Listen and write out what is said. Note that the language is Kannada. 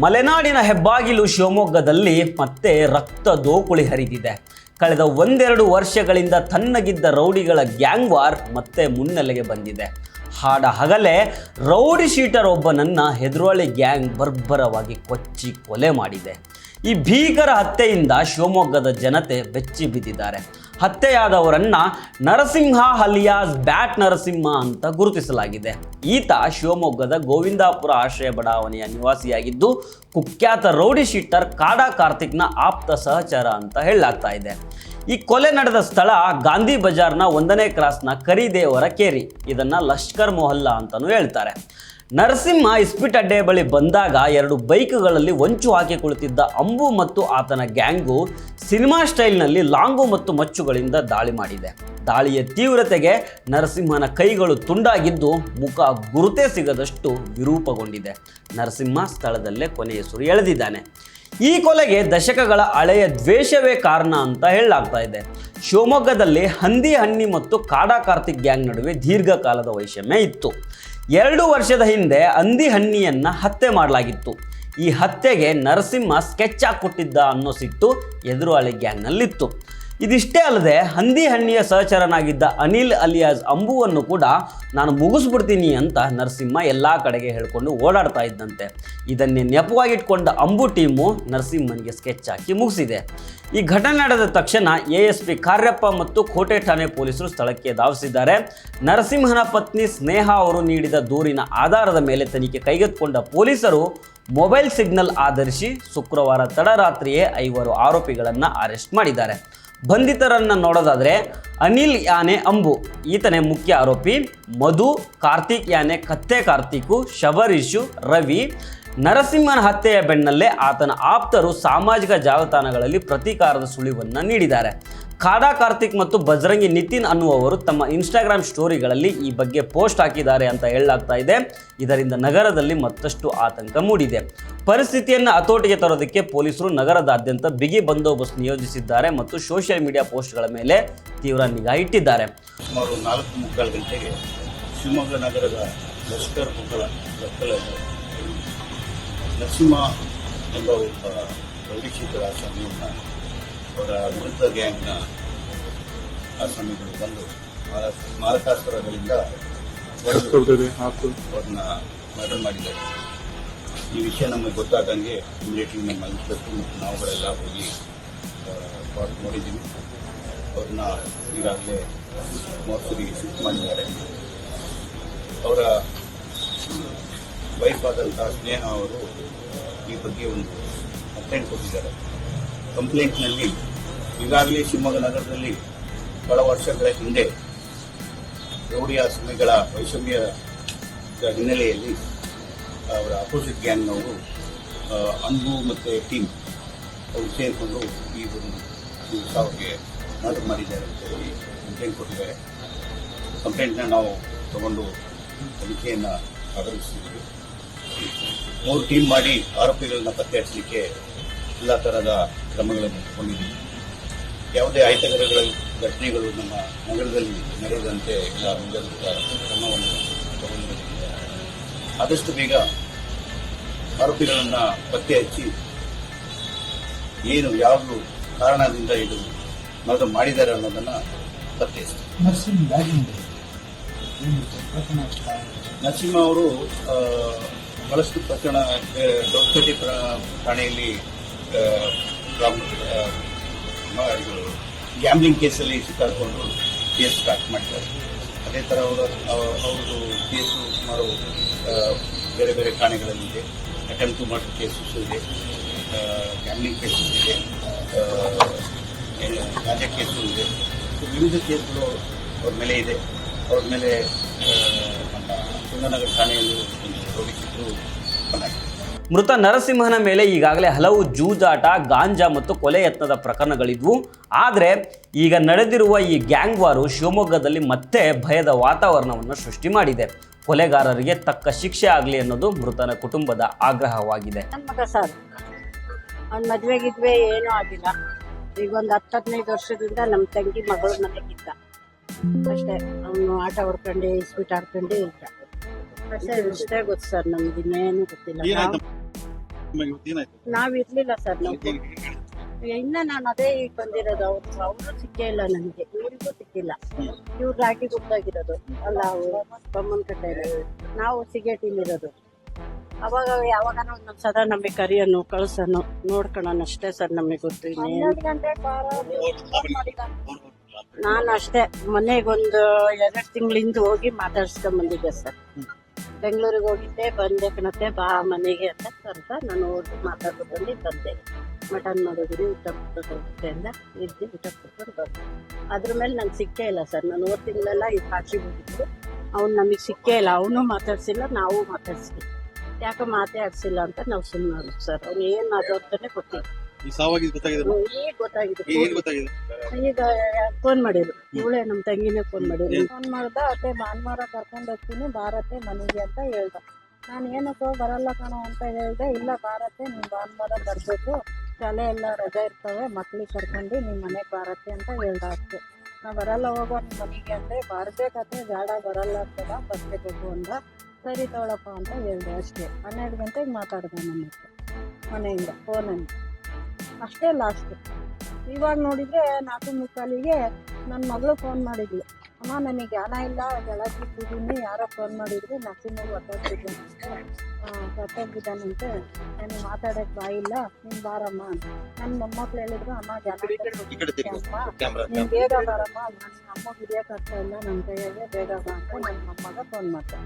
ಮಲೆನಾಡಿನ ಹೆಬ್ಬಾಗಿಲು ಶಿವಮೊಗ್ಗದಲ್ಲಿ ಮತ್ತೆ ರಕ್ತ ದೋಕುಳಿ ಹರಿದಿದೆ. ಕಳೆದ ಒಂದೆರಡು ವರ್ಷಗಳಿಂದ ತನ್ನಗಿದ್ದ ರೌಡಿಗಳ ಗ್ಯಾಂಗ್ ವಾರ್ ಮತ್ತೆ ಮುನ್ನೆಲೆಗೆ ಬಂದಿದೆ. ಹಾಡ ಹಗಲೇ ರೌಡಿ ಶೀಟರ್ ಒಬ್ಬನನ್ನು ಹೆದ್ರೋಳಿ ಗ್ಯಾಂಗ್ ಬರ್ಬರವಾಗಿ ಕೊಚ್ಚಿ ಕೊಲೆ ಮಾಡಿದೆ. ಈ ಭೀಕರ ಹತ್ಯೆಯಿಂದ ಶಿವಮೊಗ್ಗದ ಜನತೆ ಬೆಚ್ಚಿ ಬಿದ್ದಿದ್ದಾರೆ. ಹತ್ಯೆಯಾದವರನ್ನ ನರಸಿಂಹ ಅಲಿಯಾಸ್ ಬ್ಯಾಟ್ ನರಸಿಂಹ ಅಂತ ಗುರುತಿಸಲಾಗಿದೆ. ಈತ ಶಿವಮೊಗ್ಗದ ಗೋವಿಂದಾಪುರ ಆಶ್ರಯ ಬಡಾವಣೆಯ ನಿವಾಸಿಯಾಗಿದ್ದು ಕುಖ್ಯಾತ ರೌಡಿ ಶೀಟರ್ ಕಾಡಾ ಕಾರ್ತಿಕ್ನ ಆಪ್ತ ಸಹಚರ ಅಂತ ಹೇಳಲಾಗ್ತಾ ಇದೆ. ಈ ಕೊಲೆ ನಡೆದ ಸ್ಥಳ ಗಾಂಧಿ ಬಜಾರ್ನ 1ನೇ ಕ್ರಾಸ್ನ ಕರಿದೇವರ ಕೇರಿ. ಇದನ್ನ ಲಷ್ಕರ್ ಮೊಹಲ್ಲಾ ಅಂತಲೂ ಹೇಳ್ತಾರೆ. ನರಸಿಂಹ ಇಸ್ಪಿಟ್ ಅಡ್ಡೆ ಬಳಿ ಬಂದಾಗ 2 ಬೈಕ್ಗಳಲ್ಲಿ ಹೊಂಚು ಹಾಕಿ ಕುಳಿತಿದ್ದ ಅಂಬು ಮತ್ತು ಆತನ ಗ್ಯಾಂಗು ಸಿನಿಮಾ ಸ್ಟೈಲ್ನಲ್ಲಿ ಲಾಂಗು ಮತ್ತು ಮಚ್ಚುಗಳಿಂದ ದಾಳಿ ಮಾಡಿದೆ. ದಾಳಿಯ ತೀವ್ರತೆಗೆ ನರಸಿಂಹನ ಕೈಗಳು ತುಂಡಾಗಿದ್ದು ಮುಖ ಗುರುತೇ ಸಿಗದಷ್ಟು ವಿರೂಪಗೊಂಡಿದೆ. ನರಸಿಂಹ ಸ್ಥಳದಲ್ಲೇ ಕೊನೆಯುಸಿರು ಎಳೆದಿದ್ದಾನೆ. ಈ ಕೊಲೆಗೆ ದಶಕಗಳ ಹಳೆಯ ದ್ವೇಷವೇ ಕಾರಣ ಅಂತ ಹೇಳಲಾಗ್ತಾ ಇದೆ. ಶಿವಮೊಗ್ಗದಲ್ಲಿ ಹಂದಿ ಹಣ್ಣಿ ಮತ್ತು ಕಾಡಾ ಕಾರ್ತಿಕ್ ಗ್ಯಾಂಗ್ ನಡುವೆ ದೀರ್ಘಕಾಲದ ವೈಷಮ್ಯ ಇತ್ತು. 2 ವರ್ಷದ ಹಿಂದೆ ಹಂದಿ ಹಣ್ಣಿಯನ್ನು ಹತ್ಯೆ ಮಾಡಲಾಗಿತ್ತು. ಈ ಹತ್ಯೆಗೆ ನರಸಿಂಹ ಸ್ಕೆಚ್ ಹಾಕಿಕೊಟ್ಟಿದ್ದ ಅನ್ನೋ ಸಿಟ್ಟು ಎದುರಾಳಿ ಗ್ಯಾಂಗ್ನಲ್ಲಿತ್ತು. ಇದಿಷ್ಟೇ ಅಲ್ಲದೆ ಹಂದಿ ಹಣ್ಣಿಯ ಸಹಚರನಾಗಿದ್ದ ಅನಿಲ್ ಅಲಿಯಾಸ್ ಅಂಬುವನ್ನು ಕೂಡ ನಾನು ಮುಗಿಸ್ಬಿಡ್ತೀನಿ ಅಂತ ನರಸಿಂಹ ಎಲ್ಲ ಕಡೆಗೆ ಹೇಳ್ಕೊಂಡು ಓಡಾಡ್ತಾ ಇದ್ದಂತೆ. ಇದನ್ನೇ ನೆಪವಾಗಿಟ್ಕೊಂಡ ಅಂಬು ಟೀಮು ನರಸಿಂಹನಿಗೆ ಸ್ಕೆಚ್ ಹಾಕಿ ಮುಗಿಸಿದೆ. ಈ ಘಟನೆ ನಡೆದ ತಕ್ಷಣ ASP ಕಾರ್ಯಪ್ಪ ಮತ್ತು ಕೋಟೆ ಠಾಣೆ ಪೊಲೀಸರು ಸ್ಥಳಕ್ಕೆ ಧಾವಿಸಿದ್ದಾರೆ. ನರಸಿಂಹನ ಪತ್ನಿ ಸ್ನೇಹ ಅವರು ನೀಡಿದ ದೂರಿನ ಆಧಾರದ ಮೇಲೆ ತನಿಖೆ ಕೈಗೆತ್ತಿಕೊಂಡ ಪೊಲೀಸರು ಮೊಬೈಲ್ ಸಿಗ್ನಲ್ ಆಧರಿಸಿ ಶುಕ್ರವಾರ ತಡರಾತ್ರಿಯೇ 5 ಆರೋಪಿಗಳನ್ನು ಅರೆಸ್ಟ್ ಮಾಡಿದ್ದಾರೆ. ಬಂಧಿತರನ್ನು ನೋಡೋದಾದರೆ ಅನಿಲ್ ಯಾನೆ ಅಂಬು ಈತನೇ ಮುಖ್ಯ ಆರೋಪಿ. ಮಧು, ಕಾರ್ತಿಕ್ ಯಾನೆ ಕತ್ತೆ ಕಾರ್ತಿಕು, ಶಬರೀಶು, ರವಿ. ನರಸಿಂಹನ ಹತ್ಯೆಯ ಬೆನ್ನಲ್ಲೇ ಆತನ ಆಪ್ತರು ಸಾಮಾಜಿಕ ಜಾಲತಾಣಗಳಲ್ಲಿ ಪ್ರತೀಕಾರದ ಸುಳಿವನ್ನು ನೀಡಿದ್ದಾರೆ. ಕಾಡಾ ಕಾರ್ತಿಕ್ ಮತ್ತು ಬಜರಂಗಿ ನಿತಿನ್ ಅನ್ನುವವರು ತಮ್ಮ ಇನ್ಸ್ಟಾಗ್ರಾಮ್ ಸ್ಟೋರಿಗಳಲ್ಲಿ ಈ ಬಗ್ಗೆ ಪೋಸ್ಟ್ ಹಾಕಿದ್ದಾರೆ ಅಂತ ಹೇಳಲಾಗ್ತಾ ಇದೆ. ಇದರಿಂದ ನಗರದಲ್ಲಿ ಮತ್ತಷ್ಟು ಆತಂಕ ಮೂಡಿದೆ. ಪರಿಸ್ಥಿತಿಯನ್ನು ಹತೋಟಿಗೆ ತರೋದಕ್ಕೆ ಪೊಲೀಸರು ನಗರದಾದ್ಯಂತ ಬಿಗಿ ಬಂದೋಬಸ್ತ್ ನಿಯೋಜಿಸಿದ್ದಾರೆ ಮತ್ತು ಸೋಷಿಯಲ್ ಮೀಡಿಯಾ ಪೋಸ್ಟ್ಗಳ ಮೇಲೆ ತೀವ್ರ ನಿಗಾ ಇಟ್ಟಿದ್ದಾರೆ. ಸುಮಾರು 4:45 ಗಂಟೆಗೆ ಶಿವಮೊಗ್ಗ ನಗರದ ಲಷ್ಕರ್ ನರಸಿಂಹ ಎಂಬ ಒಬ್ಬ ರೌಡಿ ಶೀಟರ್ ಆಸಾಮಿಯನ್ನು ಅವರ ವಿರುದ್ಧ ಗ್ಯಾಂಗ್ನ ಆಸಾಮಿಗಳು ಬಂದು ಮಾರಕಾಸ್ತ್ರಗಳಿಂದ ಅವ್ರನ್ನ ಮರ್ಡರ್ ಮಾಡಿದ್ದಾರೆ. ಈ ವಿಷಯ ನಮಗೆ ಗೊತ್ತಾದಂಗೆ ಇಮಿಡಿಯೇಟ್ಲಿ ನಮ್ಮ ಇನ್ಸ್ಪೆಕ್ಟರ್ ಮತ್ತು ನಾವುಗಳೆಲ್ಲ ಹೋಗಿ ಸ್ಪಾಟ್ ನೋಡಿದ್ದೀವಿ. ಅವ್ರನ್ನ ಈಗಾಗಲೇ ಮೋರ್ಚರಿಗೆ ಶಿಫ್ಟ್ ಮಾಡಿದ್ದಾರೆ. ಅವರ ವೈಫ್ ಆದಂಥ ಸ್ನೇಹ ಅವರು ಈ ಬಗ್ಗೆ ಒಂದು ಕಂಪ್ಲೇಂಟ್ ಕೊಟ್ಟಿದ್ದಾರೆ. ಕಂಪ್ಲೇಂಟ್ನಲ್ಲಿ ಈಗಾಗಲೇ ಶಿವಮೊಗ್ಗ ನಗರದಲ್ಲಿ ಬಹಳ ವರ್ಷಗಳ ಹಿಂದೆ ರೌಡಿ ಆಸಾಮಿಗಳ ವೈಷಮ್ಯದ ಹಿನ್ನೆಲೆಯಲ್ಲಿ ಅವರ ಅಪೋಸಿಟ್ ಗ್ಯಾಂಗ್ನವರು ಅಂಬು ಮತ್ತು ಟೀಮ್ ಅವರು ಸೇರಿಕೊಂಡು ಈ ಒಂದು ದಿವಸ ಅವ್ರಿಗೆ ಮರ್ಡರ್ ಮಾಡಿದ್ದಾರೆ ಅಂತ ಹೇಳಿ ಕಂಪ್ಲೇಂಟ್ ಕೊಟ್ಟಿದ್ದಾರೆ. ಕಂಪ್ಲೇಂಟ್ನ ನಾವು ತಗೊಂಡು ತನಿಖೆಯನ್ನು ಆಧರಿಸಿದ್ದೀವಿ. 3 ಟೀಮ್ ಮಾಡಿ ಆರೋಪಿಗಳನ್ನ ಪತ್ತೆ ಹಚ್ಚಲಿಕ್ಕೆ ಎಲ್ಲ ಥರದ ಕ್ರಮಗಳನ್ನು ತಗೊಂಡಿದ್ದೀವಿ. ಯಾವುದೇ ಅಹಿತಕರಗಳ ಘಟನೆಗಳು ನಮ್ಮ ನಗರದಲ್ಲಿ ನಡೆದಂತೆ ಎಲ್ಲ ಮುಂಜಾಗ್ರತಾ ಕ್ರಮವನ್ನು ತಗೊಂಡಿದ್ದೀವಿ. ಆದಷ್ಟು ಬೇಗ ಆರೋಪಿಗಳನ್ನು ಪತ್ತೆ ಹಚ್ಚಿ ಏನು ಯಾವುದು ಕಾರಣದಿಂದ ಇದು ಮರ್ಡರ್ ಮಾಡಿದ್ದಾರೆ ಅನ್ನೋದನ್ನು ಪತ್ತೆ ಹಚ್ಚಿದ್ದೀವಿ. ನರಸಿಂಹ ಅವರು ಬಹಳಷ್ಟು ಪ್ರಕರಣ ದೊಡ್ಡಪೇಟೆ ಠಾಣೆಯಲ್ಲಿ ಗ್ಯಾಮ್ಲಿಂಗ್ ಕೇಸಲ್ಲಿ ಸಿಕ್ಕಾಕೊಂಡು ಕೇಸ್ ಸ್ಟಾರ್ಟ್ ಮಾಡಿದ್ದಾರೆ. ಅದೇ ಥರ ಅವ್ರದ್ದು ಕೇಸು ಸುಮಾರು ಬೇರೆ ಬೇರೆ ಠಾಣೆಗಳಲ್ಲಿದೆ. ಅಟೆಂಪ್ಟ್ ಟು ಮರ್ಡರ್ ಕೇಸಸ್ ಇದೆ, ಗ್ಯಾಮ್ಲಿಂಗ್ ಕೇಸಸ್ ಇದೆ, ಗಾಂಜಾ ಕೇಸು ಇದೆ. ವಿವಿಧ ಕೇಸುಗಳು ಅವ್ರ ಮೇಲೆ ಇದೆ. ಅವ್ರ ಮೇಲೆ ನಮ್ಮ ಕುಂದನಗರ ಠಾಣೆಯಲ್ಲಿ ಹೋಗಿಸಿದ್ರು. ಮೃತ ನರಸಿಂಹನ ಮೇಲೆ ಈಗಾಗಲೇ ಹಲವು ಜೂಜಾಟ, ಗಾಂಜಾ ಮತ್ತು ಕೊಲೆ ಯತ್ನದ ಪ್ರಕರಣಗಳಿದ್ವು. ಆದರೆ ಈಗ ನಡೆದಿರುವ ಈ ಗ್ಯಾಂಗ್ ವಾರು ಶಿವಮೊಗ್ಗದಲ್ಲಿ ಮತ್ತೆ ಭಯದ ವಾತಾವರಣವನ್ನು ಸೃಷ್ಟಿ ಮಾಡಿದೆ. ಕೊಲೆಗಾರರಿಗೆ ತಕ್ಕ ಶಿಕ್ಷೆ ಆಗಲಿ ಅನ್ನೋದು ಮೃತನ ಕುಟುಂಬದ ಆಗ್ರಹವಾಗಿದೆ. ಸರ್ ಅವ್ನ ಮದುವೆಗಿದ್ವೆ ಏನೂ ಆಗಿಲ್ಲ. ಈಗ ಒಂದು 10-15 ವರ್ಷದಿಂದ ನಮ್ಮ ತಂಗಿ ಮಗಳ ಮನೆಗಿದ್ದ ಅಷ್ಟೇ. ಅವನು ಆಟ ಹೊಡ್ಕೊಂಡು ಸ್ವೀಟ್ ಆಡ್ಕೊಂಡು ಇದ್ದ ಅಷ್ಟೇ ಗೊತ್ತು ಸರ್. ನಮ್ಗೆ ಇನ್ನೇನು ಗೊತ್ತಿಲ್ಲ. ನಾವ್ ಇರ್ಲಿಲ್ಲ ಸರ್ ನಾವು ಇನ್ನ ನಾನು ಅದೇ ಈಗ ಬಂದಿರೋದು. ಅವರು ಸಿಕ್ಕೇ ಇಲ್ಲ ನನಗೆ, ಇವ್ರಿಗೂ ಸಿಕ್ಕಿಲ್ಲ. ಇವ್ರು ರಾಗಿ ಗುಪ್ತಾಗಿರೋದು ಅಲ್ಲ, ಬೊಮ್ಮನ ಕಟ್ಟೆ. ನಾವು ಸಿಗೇಟಿಲಿರೋದು. ಅವಾಗ ಯಾವಾಗನೋ ಒಂದೊಂದ್ ಸಲ ನಮಗೆ ಕರಿಯನು ಕಳ್ಸನು ನೋಡ್ಕೊಳೋಣ ಅಷ್ಟೇ ಸರ್ ನಮಗೆ ಗೊತ್ತು. ನಾನು ಅಷ್ಟೇ ಮನೆಗೊಂದು 2 ತಿಂಗಳಿಂದ ಹೋಗಿ ಮಾತಾಡ್ಸ್ಕೊಂಡ್ ಬಂದಿದ್ದೆ ಸರ್. ಬೆಂಗಳೂರಿಗೆ ಹೋಗಿದ್ದೆ, ಬಂದೆ ಕಣತ್ತೆ ಬಾ ಮನೆಗೆ ಅಂತ ಕರೆದ. ನಾನು ಹೋಗಿ ಮಾತಾಡ್ಕೊಂಡು ಬಂದೆ. ಮಟನ್ ಮಾಡಿದ್ರಿ, ಊಟ ಕೊಟ್ಟೆ ಅಂತ ಇದ್ದು ಊಟ ಕೊಟ್ಕೊಂಡು ಬಂದೆ. ಅದ್ರ ಮೇಲೆ ನಂಗೆ ಸಿಕ್ಕೇ ಇಲ್ಲ ಸರ್. ನಾನು 4 ತಿಂಗಳೆಲ್ಲ ಈ ಸಾಕ್ಷಿ ಹೋಗಿದ್ದು, ಅವ್ನು ನಮಗೆ ಸಿಕ್ಕೇ ಇಲ್ಲ. ಅವನು ಮಾತಾಡ್ಸಿಲ್ಲ, ನಾವು ಮಾತಾಡ್ಸಿಲ್ಲ. ಯಾಕೆ ಮಾತೇ ಆಡ್ಸಿಲ್ಲ ಅಂತ ನಾವು ಸುಮ್ಮನೆ ಸರ್. ಅವ್ನು ಏನ್ ಮಾತಾಡ್ತಾನೆ ಗೊತ್ತಿಲ್ಲ. ಈಗ ಗೊತ್ತಾಗಿದೆ. ಈಗ ಫೋನ್ ಮಾಡಿದ್ರು, ಇವಳೇ ನಮ್ಮ ತಂಗಿನೇ ಫೋನ್ ಮಾಡಿದ್ರು. ಫೋನ್ ಮಾಡ್ದ, ಅತ್ತೆ ಭಾನುವಾರ ಕರ್ಕೊಂಡು ಹೋಗ್ತೀನಿ ಬಾರತ್ತೆ ಮನೆಗೆ ಅಂತ ಹೇಳ್ದ. ನಾನು ಏನಕ್ಕೋ ಬರಲ್ಲ ಕಣೋ ಅಂತ ಹೇಳ್ದೆ. ಇಲ್ಲ ಬಾರತ್ತೆ, ನೀನು ಭಾನುವಾರ ಬರಬೇಕು, ಶಾಲೆ ಎಲ್ಲ ರಜೆ ಇರ್ತವೆ, ಮಕ್ಳಿಗೆ ಕರ್ಕೊಂಡು ನಿಮ್ಮ ಮನೆಗೆ ಬಾರತ್ತೆ ಅಂತ ಹೇಳ್ದ ಅಷ್ಟೇ. ನಾ ಬರಲ್ಲ ಹೋಗೋ ನಿಮ್ಮ ಮನೆಗೆ ಅಂದರೆ ಬರ್ಬೇಕತ್ತೆ, ಬೇಡ ಬರಲ್ಲ ಅಂತಲ್ಲ, ಬರ್ಬೇಕು ಅಂದ. ಸರಿ ತಗೊಳಪ್ಪ ಅಂತ ಹೇಳ್ದೆ ಅಷ್ಟೇ. 12 ಗಂಟೆಗೆ ಮಾತಾಡ್ದೆ ನನ್ನ ಹತ್ರ ಮನೆಯಿಂದ ಫೋನಲ್ಲಿ ಅಷ್ಟೇ ಲಾಸ್ಟ್. ಇವಾಗ ನೋಡಿದರೆ 4:45ಗೆ ನನ್ನ ಮಗಳು ಫೋನ್ ಮಾಡಿದ್ಲು. ಅಮ್ಮ ನನಗೆ ಜ್ಞಾನ ಇಲ್ಲ, ಕೆಳಗಿದ್ದೀನಿ, ಯಾರೋ ಫೋನ್ ಮಾಡಿದ್ರು, ನರ್ಸಿಂಗ್ ಹೊಟ್ಟೋಗಿದ್ದಾನಂತೆ, ನನಗೆ ಮಾತಾಡೋಕ್ಕೆ ಬಾಯಿಲ್ಲ, ನೀನು ಬಾರಮ್ಮ ಅಂತ. ನನ್ನ ಮೊಮ್ಮಕ್ಳು ಹೇಳಿದ್ರು, ಅಮ್ಮ ಜ್ಞಾನ ನೀನು ಬೇಗ ಬಾರಮ್ಮ, ನನ್ನ ಅಮ್ಮಗೆ ಹಿಡಿಯೋಕ್ಕಾಗ್ತಾ ಇಲ್ಲ ನನ್ನ ಕೈಯಾಗೆ, ಬೇಗ ಬಾ ಅಂತ ನನ್ನ ಮೊಮ್ಮಗ ಫೋನ್ ಮಾಡ್ತಾರೆ.